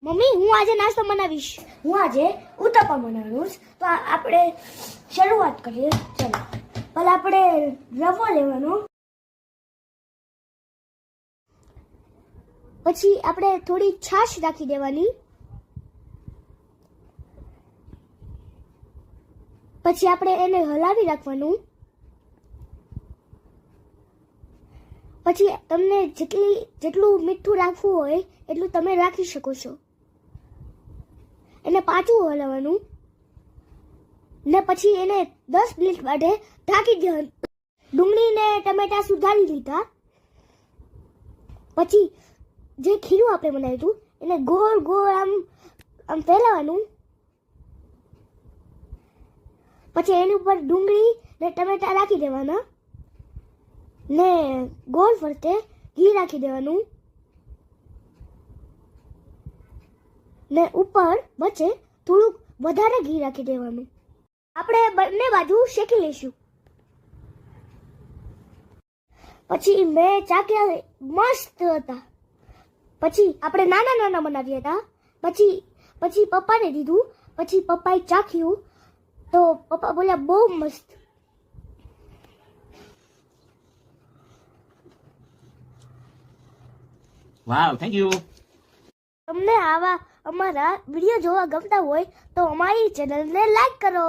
Mummy હું આજે નાસ્તો બનાવીશ. હું આજે ઉત્તપમ બનાવું છું. તો આપણે શરૂઆત કરીએ. ચલો પહેલા આપણે રવો લેવાનો, પછી આપણે થોડી છાશ રાખી દેવાની, પછી આપણે એને હલાવી રાખવાનું. પછી તમને જેટલું મીઠું રાખવું હોય એટલું તમે રાખી શકો છો. એને પાછું હલાવવાનું ને પછી એને 10 મિનિટ માટે ઢાંકી દેવાનું. ડુંગળી ને ટમેટા સુધારી લીધા પછી જે ખીરું આપણે બનાવ્યું હતું એને ગોળ ગોળ આમ ફેલાવાનું. પછી એની ઉપર ડુંગળી ને ટમેટા રાખી દેવાના ને ગોળ ફરતે ઘી રાખી દેવાનું ને ઉપર વચ્ચે થોડુંક વધારે ઘી રાખી દેવાનું. આપણે બંને બાજુ શેકી લઈશું. પછી મેં ચાખ્યા, મસ્ત હતા. પછી આપણે નાના નાના બનાવ્યા હતા. પછી પપ્પાને દીધું. પછી પપ્પાએ ચાખ્યું તો પપ્પા બોલ્યા બહુ મસ્ત. વાવ, થેન્ક યુ. તમને આવા અમારા વિડીયો જોવા ગમતા હોય તો અમારી ચેનલને લાઈક કરો.